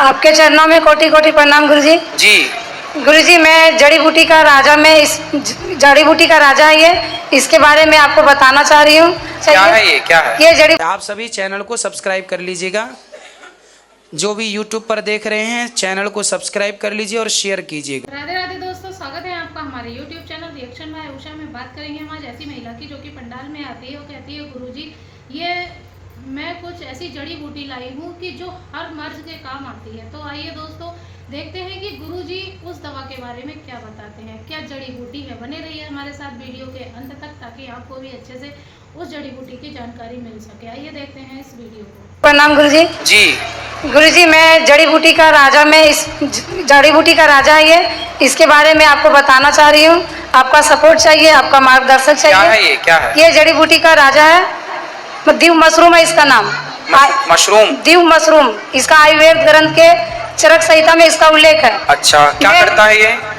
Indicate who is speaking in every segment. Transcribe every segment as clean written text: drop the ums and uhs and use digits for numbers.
Speaker 1: आपके चरणों में कोटि कोटि प्रणाम गुरुजी।
Speaker 2: जी
Speaker 1: गुरुजी, मैं जड़ी बूटी का राजा, मैं इस जड़ी बूटी का राजा है ये, इसके बारे में आपको बताना चाह रही हूँ।
Speaker 2: क्या है ये, क्या है
Speaker 1: ये जड़ी।
Speaker 2: आप सभी चैनल को सब्सक्राइब कर लीजिएगा। जो भी YouTube पर देख रहे हैं चैनल को सब्सक्राइब कर लीजिए और शेयर कीजिएगा।
Speaker 3: राधे राधे दोस्तों, स्वागत है आपका हमारे YouTube channel reaction by Usha में। बात करेंगे हम आज ऐसी महिला की जो कि पंडाल में आती है। वो कहती है गुरुजी, ये मैं कुछ ऐसी जड़ी बूटी लाई हूँ कि जो हर मर्ज के काम आती है। तो आइए दोस्तों देखते हैं कि गुरुजी उस दवा के बारे में क्या बताते हैं, क्या जड़ी बूटी है। बने रहिए हमारे साथ वीडियो के अंत तक ताकि आपको भी अच्छे से उस जड़ी बूटी की जानकारी मिल सके। आइए देखते हैं इस वीडियो को।
Speaker 1: प्रणाम गुरुजी।
Speaker 2: जी
Speaker 1: गुरुजी, मैं जड़ी बूटी का राजा, मैं इस जड़ी बूटी का राजा है ये, इसके बारे में आपको बताना चाह रही हूँ। आपका सपोर्ट चाहिए, आपका मार्गदर्शक चाहिए।
Speaker 2: क्या है ये, क्या है
Speaker 1: ये जड़ी बूटी का राजा है, दीव मशरूम है इसका नाम।
Speaker 2: मशरूम,
Speaker 1: दीव मशरूम, इसका आयुर्वेद ग्रंथ के चरक संहिता में इसका उल्लेख है।
Speaker 2: अच्छा क्या करता है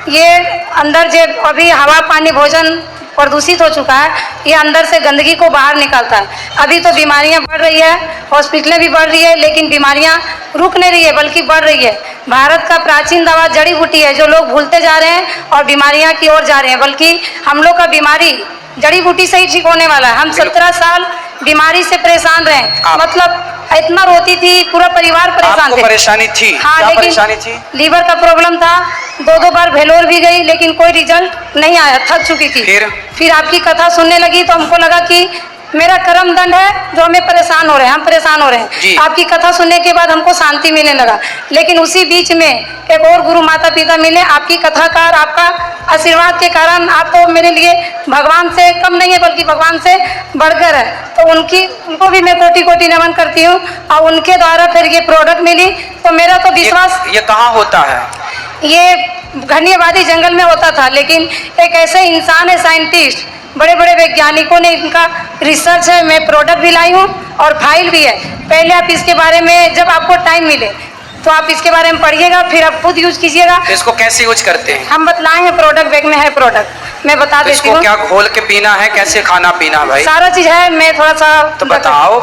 Speaker 1: ये अंदर जो अभी हवा पानी भोजन प्रदूषित हो चुका है, ये अंदर से गंदगी को बाहर निकालता है। अभी तो बीमारियां बढ़ रही है, हॉस्पिटलें भी बढ़ रही है, लेकिन बीमारियां रुक नहीं रही है बल्कि बढ़ रही है। भारत का प्राचीन दवा जड़ी बूटी है जो लोग भूलते जा रहे हैं और बीमारियां की ओर जा रहे हैं, बल्कि हम लोग का बीमारी जड़ी बूटी से ही ठीक होने वाला है। हम 17 साल बीमारी से परेशान रहे, मतलब इतना रोती थी, पूरा परिवार परेशान थे।
Speaker 2: परेशानी थी?
Speaker 1: हाँ,
Speaker 2: क्या
Speaker 1: लेकिन
Speaker 2: परेशानी थी?
Speaker 1: लीवर का प्रॉब्लम था, 2 बार भेलोर भी गई लेकिन कोई रिजल्ट नहीं आया, थक चुकी थी। फिर आपकी कथा सुनने लगी तो हमको लगा कि मेरा कर्म दंड है जो हमें परेशान हो रहे हैं, हम परेशान हो रहे हैं। आपकी कथा सुनने के बाद हमको शांति मिलने लगा। लेकिन उसी बीच में एक और गुरु माता पिता मिले, आपकी कथा का और आपका आशीर्वाद के कारण आप तो मेरे लिए भगवान से कम नहीं है बल्कि भगवान से बढ़कर है। तो उनको भी मैं कोटि कोटि नमन करती हूँ। और उनके द्वारा फिर ये प्रोडक्ट मिली तो मेरा तो विश्वास।
Speaker 2: ये कहाँ होता है?
Speaker 1: ये घनी जंगल में होता था, लेकिन एक ऐसे इंसान है, साइंटिस्ट, बड़े बड़े वैज्ञानिकों ने इनका रिसर्च है। मैं प्रोडक्ट भी लाई हूँ और फाइल भी है। पहले आप इसके बारे में जब आपको टाइम मिले तो आप इसके बारे में पढ़िएगा, फिर आप खुद यूज कीजिएगा।
Speaker 2: तो इसको कैसे यूज करते हैं?
Speaker 1: हम बतलाए हैं, प्रोडक्ट बैग में है प्रोडक्ट, मैं बता देती हूँ।
Speaker 2: क्या घोल के पीना है, कैसे खाना पीना भाई?
Speaker 1: सारा चीज है, मैं थोड़ा सा
Speaker 2: तो बताओ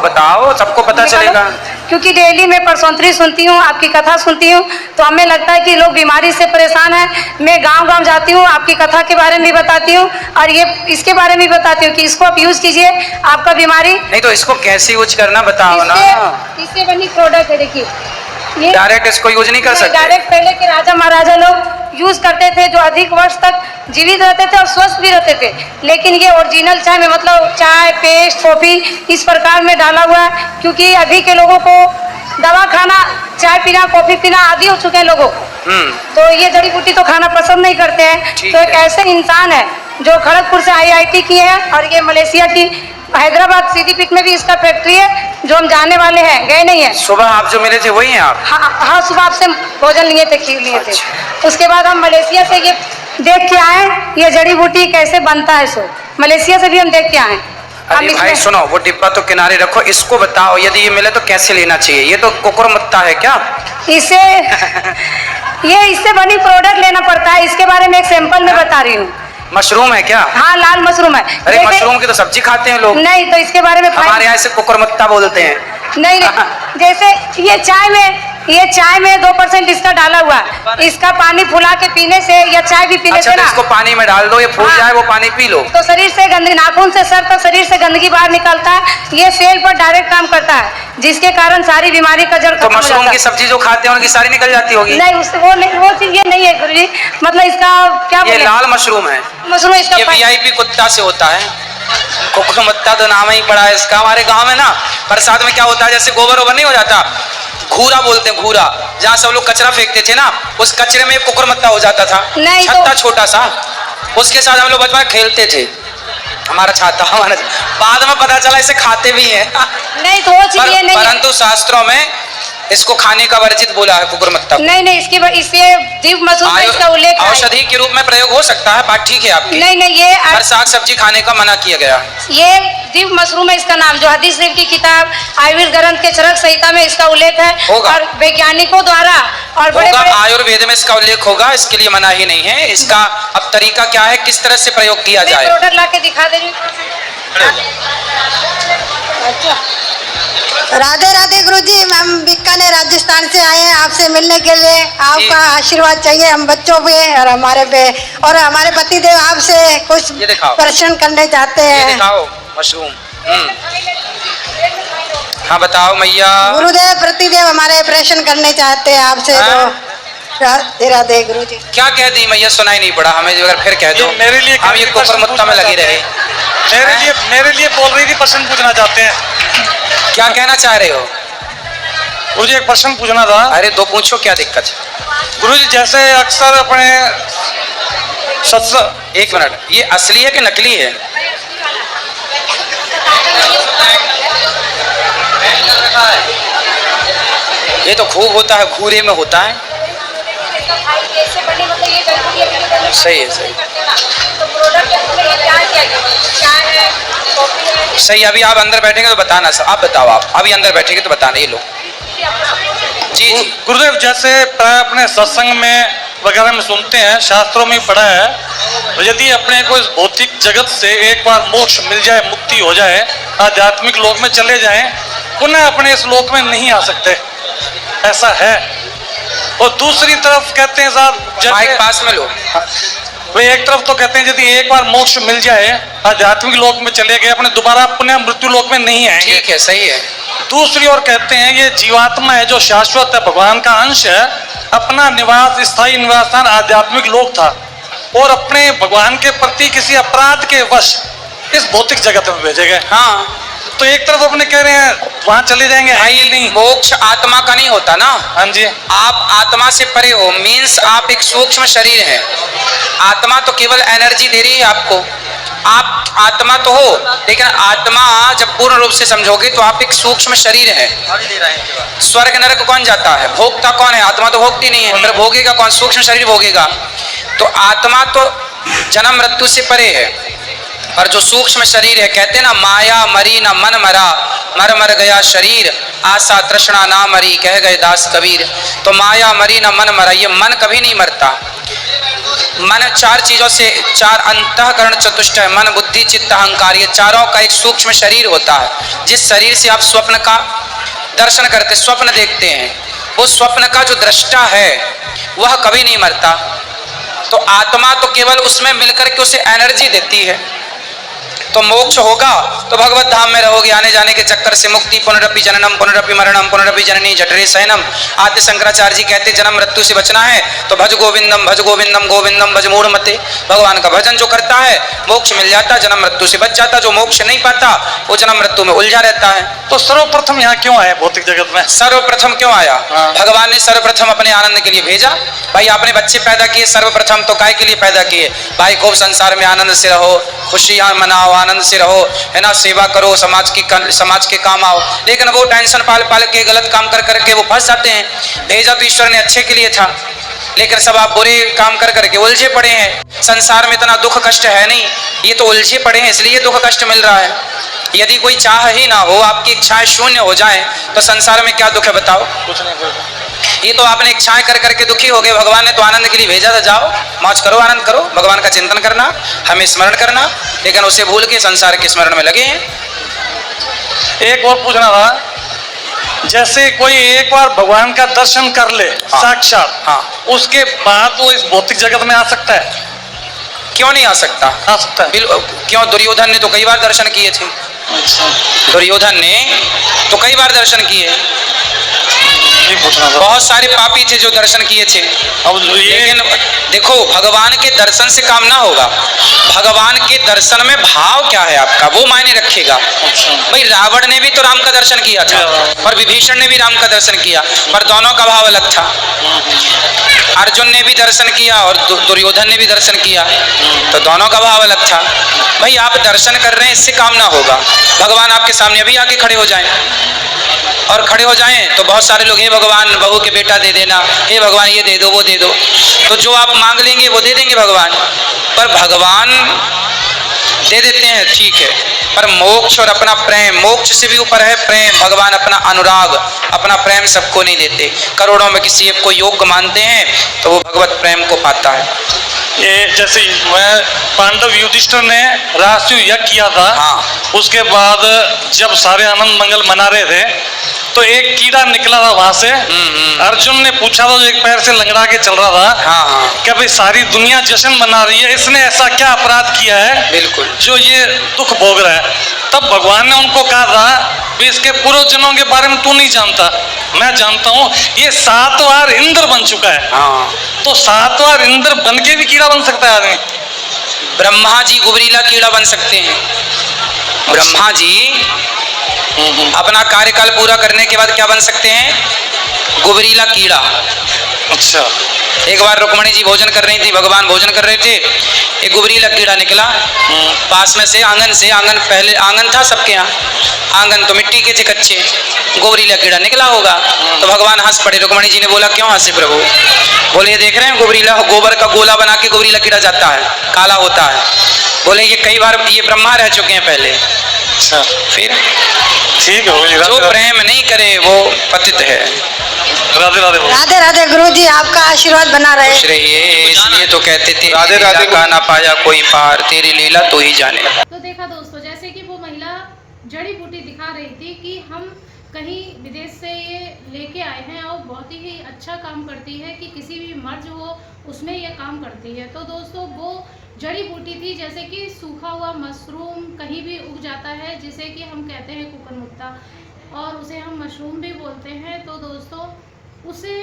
Speaker 2: सबको पता चलेगा।
Speaker 1: क्योंकि डेली मैं परसोंतरी सुनती हूँ, आपकी कथा सुनती हूँ, तो हमें लगता है कि लोग बीमारी से परेशान हैं। मैं गांव-गांव जाती हूँ, आपकी कथा के बारे में भी बताती हूँ और ये इसके बारे में भी बताती हूँ कि इसको आप यूज कीजिए, आपका बीमारी
Speaker 2: नहीं। तो इसको कैसे यूज करना बताओ ना।
Speaker 1: इससे बनी प्रोडक्ट है, देखिए।
Speaker 2: डायरेक्ट इसको यूज नहीं कर सकते?
Speaker 1: डायरेक्ट पहले के राजा महाराजा लोग यूज करते थे, जो अधिक वर्ष तक जीवित रहते थे और स्वस्थ भी रहते थे। लेकिन ये ओरिजिनल चाय में, मतलब चाय, पेस्ट, कॉफी इस प्रकार में डाला हुआ है, क्योंकि अभी के लोगों को दवा खाना, चाय पीना, कॉफी पीना आदि हो चुके हैं लोगों को। तो ये जड़ी बूटी तो खाना पसंद नहीं करते हैं। तो एक ऐसे इंसान है जो खड़गपुर से IIT की है और ये मलेशिया की हैदराबाद सिटीपीठ में भी इसका फैक्ट्री है, जो हम जाने वाले हैं, गए नहीं है।
Speaker 2: सुबह आप जो मिले थे वही हैं आप?
Speaker 1: हाँ, सुबह आपसे भोजन लिए थे, खीर लिए थे। उसके बाद हम मलेशिया से ये देख के आए, ये जड़ी बूटी कैसे बनता है। सो मलेशिया से भी हम देख के आए।
Speaker 2: अरे भाई सुनो, वो डिब्बा तो किनारे रखो, इसको बताओ यदि ये मिले तो कैसे लेना चाहिए। ये तो कुकुरमुत्ता है क्या?
Speaker 1: इससे बनी प्रोडक्ट लेना पड़ता है। इसके बारे में एक सैंपल में बता रही हूँ।
Speaker 2: मशरूम है क्या?
Speaker 1: हाँ, लाल मशरूम है।
Speaker 2: अरे मशरूम की तो सब्जी खाते हैं लोग।
Speaker 1: नहीं, तो इसके बारे में
Speaker 2: हमारे यहाँ से कुकुरमुत्ता बोलते हैं।
Speaker 1: नहीं, जैसे ये चाय में 2% इसका डाला हुआ है। इसका पानी फुला के पीने से या चाय भी पीने से ना,
Speaker 2: इसको पानी में डाल दो, ये फूल जाए, वो पानी पी लो
Speaker 1: तो शरीर से गंदगी, नाखून से सर तक शरीर से गंदगी बाहर निकलता है। ये सेल पर डायरेक्ट काम करता है, जिसके कारण सारी बीमारी का जड़।
Speaker 2: तो मशरूम की सब्जी जो खाते हैं उनकी सारी निकल जाती होगी?
Speaker 1: नहीं, वो चीज ये नहीं है गुरुजी। मतलब इसका क्या,
Speaker 2: ये लाल मशरूम है।
Speaker 1: मशरूम इसका
Speaker 2: ये VIP कुत्ता से होता है। कुकुरमुत्ता तो नाम ही पड़ा है इसका। हमारे गांव में ना प्रसाद में क्या होता है, जैसे गोबर वोबर नहीं हो जाता, घूरा बोलते हैं, घूरा, जहाँ सब लोग कचरा फेंकते थे ना, उस कचरे में कुकुरमुत्ता हो जाता था।
Speaker 1: नहीं,
Speaker 2: छत्ता छोटा सा, उसके साथ हम लोग बचपन में खेलते थे। हमारा छाता, हमारा बाद में पता चला इसे खाते भी हैं।
Speaker 1: नहीं, तो वो चीज ये नहीं,
Speaker 2: परंतु शास्त्रों में इसको खाने का वर्जित बोला है कुकुरमुत्ता।
Speaker 1: नहीं, इससे दीव मशरूम का इसका उल्लेख है।
Speaker 2: औषधि के रूप में प्रयोग हो सकता है, बात ठीक है आपकी।
Speaker 1: नहीं, ये
Speaker 2: हर साग सब्जी खाने का मना किया गया।
Speaker 1: ये दीव मशरूम है इसका नाम, जो हदीस शरीफ की किताब आयुर्वेद ग्रंथ के चरक संहिता में इसका उल्लेख है। और वैज्ञानिकों द्वारा और बड़े
Speaker 2: आयुर्वेद में इसका उल्लेख होगा, इसके लिए मना ही नहीं है। इसका अब तरीका क्या है, किस तरह से प्रयोग किया जाए?
Speaker 1: प्रोडक्ट ला के दिखा दे रही। अच्छा,
Speaker 4: राधे राधे गुरुजी। हम बीकानेर राजस्थान से आए हैं आपसे मिलने के लिए। आपका आशीर्वाद चाहिए हम बच्चों पे और हमारे पे, और हमारे पतिदेव आपसे कुछ प्रश्न करने चाहते हैं।
Speaker 2: ये दिखाओ मशरूम। हाँ बताओ मैया।
Speaker 4: गुरुदेव प्रतिदेव हमारे प्रश्न करने चाहते हैं आपसे। तो राधे राधे गुरुजी।
Speaker 2: क्या कह दी मैया, सुनाई नहीं पड़ा हमें, अगर फिर कह दो।
Speaker 5: मेरे लिए
Speaker 2: हम ये कुफर मुत्ता में लगे रहे।
Speaker 5: मेरे लिए बोल रही थी, प्रश्न पूछना चाहते हैं।
Speaker 2: क्या कहना चाह रहे हो?
Speaker 5: गुरुजी एक प्रश्न पूछना था।
Speaker 2: अरे दो पूछो, क्या दिक्कत है?
Speaker 5: गुरुजी जैसे अक्सर अपने सत्संग।
Speaker 2: एक मिनट, ये असली है कि नकली है? ये तो खूब होता है, घूरे में होता है। सही है, सही सही। अभी आप अंदर बैठेंगे तो बताना सर, आप बताओ। आप अभी अंदर बैठेंगे तो बताना। ये लो जी जी।
Speaker 5: गुरुदेव जैसे प्राय अपने सत्संग में वगैरह में सुनते हैं, शास्त्रों में पढ़ा है, तो यदि अपने को इस भौतिक जगत से एक बार मोक्ष मिल जाए, मुक्ति हो जाए, आध्यात्मिक लोक में चले जाएं, पुनः अपने इस लोक में नहीं आ सकते, ऐसा है। और दूसरी तरफ कहते हैं साहब,
Speaker 2: माइक पास में लो।
Speaker 5: वे एक तरफ तो कहते हैं यदि एक बार मोक्ष मिल जाए, आध्यात्मिक लोक में चले गए, अपने दोबारा पुनः मृत्यु लोक में नहीं आएंगे।
Speaker 2: ठीक है, सही है।
Speaker 5: दूसरी ओर कहते हैं ये जीवात्मा है जो शाश्वत है, भगवान का अंश है, अपना निवास, स्थायी निवास स्थान आध्यात्मिक लोक था, और अपने भगवान के प्रति किसी अपराध के वश इस भौतिक जगत में भेजे गए।
Speaker 2: हाँ,
Speaker 5: तो एक तरफ अपने कह रहे हैं वहां चले जाएंगे,
Speaker 2: भाई नहीं, मोक्ष आत्मा का नहीं होता ना।
Speaker 5: हाँ जी।
Speaker 2: आप आत्मा से परे हो, मीन्स आप एक सूक्ष्म शरीर है। आत्मा तो केवल एनर्जी दे रही है आपको। आप आत्मा तो हो, लेकिन आत्मा जब पूर्ण रूप से समझोगे तो आप एक सूक्ष्म शरीर है। स्वर्ग नरक कौन जाता है? भोगता कौन है? आत्मा तो भोगती नहीं है, फिर भोगेगा कौन? सूक्ष्म शरीर भोगेगा। तो आत्मा तो जन्म मृत्यु से परे है, पर जो सूक्ष्म शरीर है, कहते हैं ना, माया मरी ना मन मरा, मर मर गया शरीर, आशा तृष्णा ना मरी, कह गए दास कबीर। तो माया मरी ना मन मरा, ये मन कभी नहीं मरता। मन चार चीजों से, चार अंतःकरण चतुष्ट है, मन बुद्धि चित्त अहंकार, ये चारों का एक सूक्ष्म शरीर होता है। जिस शरीर से आप स्वप्न का दर्शन करते, स्वप्न देखते हैं, उस स्वप्न का जो दृष्टा है वह कभी नहीं मरता। तो आत्मा तो केवल उसमें मिलकर के उसे एनर्जी देती है। तो मोक्ष होगा तो भगवत धाम में रहोगे, आने जाने के चक्कर से मुक्ति। पुनरपि जननम पुनरपि मरणम पुनरपि जननी जठरे शयनम। आद्य शंकराचार्य जी कहते जन्म मृत्यु से बचना है तो भज गोविंदम गोविंदम भज मूढ़ मते। भगवान का भजन जो करता है मोक्ष मिल जाता, जन्म मृत्यु से बच जाता। जो मोक्ष नहीं पाता वो जन्म मृत्यु में उलझा रहता है।
Speaker 5: तो सर्वप्रथम यहाँ क्यों आया भौतिक जगत में?
Speaker 2: सर्वप्रथम क्यों आया? भगवान ने सर्वप्रथम अपने आनंद के लिए भेजा। भाई आपने बच्चे पैदा किए, सर्वप्रथम तो काय के लिए पैदा किए? भाई खूब संसार में आनंद से रहो, खुशियां मनाओ, आनंद से रहो, है ना, सेवा करो, समाज के काम आओ। लेकिन वो टेंशन पाल पाल के गलत काम कर करके वो फंस जाते हैं। भेजा तो ईश्वर ने अच्छे के लिए था, लेकिन सब आप बुरे काम कर करके उलझे पड़े हैं। संसार में इतना दुख कष्ट है नहीं, ये तो उलझे पड़े हैं इसलिए दुख कष्ट मिल रहा है। यदि कोई चाह ही ना हो, आपकी इच्छाएं शून्य हो जाएं, तो संसार में क्या दुख है बताओ?
Speaker 5: कुछ नहीं।
Speaker 2: ये तो आपने इच्छाएं कर करके दुखी हो गए। भगवान ने तो आनंद के लिए भेजा था, जाओ मौज करो, आनंद करो, भगवान का चिंतन करना, हमें स्मरण करना, लेकिन उसे भूल के संसार के स्मरण में लगे हैं।
Speaker 5: एक और पूछना था, जैसे कोई एक बार भगवान का दर्शन कर ले साक्षात, उसके बाद वो इस भौतिक जगत में आ सकता है?
Speaker 2: क्यों नहीं आ सकता?
Speaker 5: आ सकता है।
Speaker 2: क्यों? दुर्योधन ने तो कई बार दर्शन किए थे। दुर्योधन ने तो कई बार दर्शन किए। बहुत सारे पापी थे जो दर्शन किए थे। लेकिन देखो, भगवान के दर्शन से काम ना होगा, भगवान के दर्शन में भाव क्या है आपका वो मायने रखेगा। भाई रावण ने भी तो राम का दर्शन किया था, और विभीषण ने भी राम का दर्शन किया, पर दोनों का भाव अलग था। अर्जुन ने भी दर्शन किया और दुर्योधन ने भी दर्शन किया, तो दोनों का भाव अलग था। भाई आप दर्शन कर रहे हैं, इससे काम ना होगा। भगवान आपके सामने अभी आके खड़े हो जाएं, और खड़े हो जाएं तो बहुत सारे लोग, हे भगवान बहू के बेटा दे देना, हे भगवान ये दे दो वो दे दो, तो जो आप मांग लेंगे वो दे देंगे भगवान। पर भगवान दे देते हैं, ठीक है, पर मोक्ष और अपना प्रेम, मोक्ष से भी ऊपर है प्रेम। भगवान अपना अनुराग, अपना प्रेम सबको नहीं देते। करोड़ों में किसी एक को योग्य मानते हैं तो वो भगवत प्रेम को पाता है।
Speaker 5: ये जैसे पांडव युधिष्ठिर ने राष्ट्रीय यज्ञ किया था,
Speaker 2: हाँ।
Speaker 5: उसके बाद जब सारे आनंद मंगल मना रहे थे तो एक कीड़ा निकला था वहां से। अर्जुन ने पूछा था, जो एक पैर से लंगड़ा के चल रहा था,
Speaker 2: हाँ।
Speaker 5: कि भाई सारी दुनिया जश्न मना रही है, इसने ऐसा क्या अपराध किया है
Speaker 2: बिल्कुल
Speaker 5: जो ये दुख भोग रहा है। तब भगवान ने उनको कहा था कि इसके पूर्व जन्मों के बारे में तू नहीं जानता, मैं जानता हूँ। ये 7 बार इंद्र बन चुका है।
Speaker 2: हाँ।
Speaker 5: तो 7 बार इंद्र बन के भी कीड़ा बन सकता है आदमी?
Speaker 2: ब्रह्मा जी गुबरीला कीड़ा बन सकते हैं। ब्रह्मा जी अपना कार्यकाल पूरा करने के बाद क्या बन सकते हैं? गुबरीला कीड़ा।
Speaker 5: अच्छा।
Speaker 2: एक बार रुक्मणी जी भोजन कर रही थी, भगवान भोजन कर रहे थे, एक गुबरीला कीड़ा निकला पास में से, आंगन पहले आंगन था सबके यहाँ, आंगन तो मिट्टी के थे कच्चे, गुबरीला कीड़ा निकला होगा। तो भगवान हंस पड़े। रुक्मणी जी ने बोला क्यों हंसे प्रभु? बोले ये देख रहे हैं गुबरीला, गोबर का गोला बना के गुबरीला कीड़ा जाता है, काला होता है। बोले ये कई बार ये ब्रह्मा रह चुके हैं पहले।
Speaker 5: अच्छा,
Speaker 2: फिर
Speaker 5: ठीक है।
Speaker 2: जो प्रेम नहीं करे वो पतित है।
Speaker 5: राधे राधे।
Speaker 4: राधे राधे गुरुजी, आपका आशीर्वाद बना रहे।
Speaker 2: खुश रहिए। इसलिए तो कहते थे राधे राधे का ना पाया कोई पार, तेरी लीला तो ही जाने।
Speaker 3: तो देखा दोस्तों, जैसे कि वो महिला जड़ी बूटी दिखा रही थी कि हम कहीं विदेश से ये लेके आए हैं और बहुत ही अच्छा काम करती है, कि किसी भी मर्ज हो उसमें ये काम करती है। तो दोस्तों वो जड़ी बूटी थी, जैसे कि सूखा हुआ मशरूम कहीं भी उग जाता है, जिसे कि हम कहते हैं कुकरमुत्ता, और उसे हम मशरूम भी बोलते हैं। तो दोस्तों उसे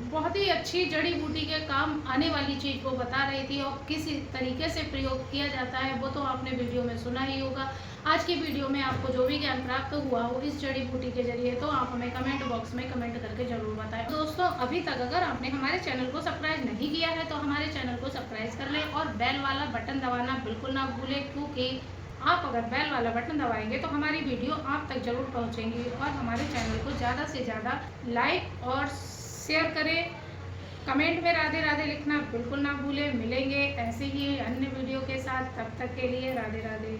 Speaker 3: बहुत ही अच्छी जड़ी बूटी के काम आने वाली चीज़ को बता रही थी, और किस तरीके से प्रयोग किया जाता है वो तो आपने वीडियो में सुना ही होगा। आज की वीडियो में आपको जो भी ज्ञान प्राप्त हुआ हो इस जड़ी बूटी के जरिए, तो आप हमें कमेंट बॉक्स में कमेंट करके जरूर बताएं। दोस्तों अभी तक अगर आपने हमारे चैनल को सब्सक्राइब नहीं किया है तो हमारे चैनल को सब्सक्राइब कर लें और बेल वाला बटन दबाना बिल्कुल ना भूलें, क्योंकि आप अगर बेल वाला बटन दबाएंगे तो हमारी वीडियो आप तक जरूर पहुंचेंगी। और हमारे चैनल को ज़्यादा से ज़्यादा लाइक और शेयर करें। कमेंट में राधे राधे लिखना बिल्कुल ना भूलें। मिलेंगे ऐसे ही अन्य वीडियो के साथ, तब तक के लिए राधे राधे।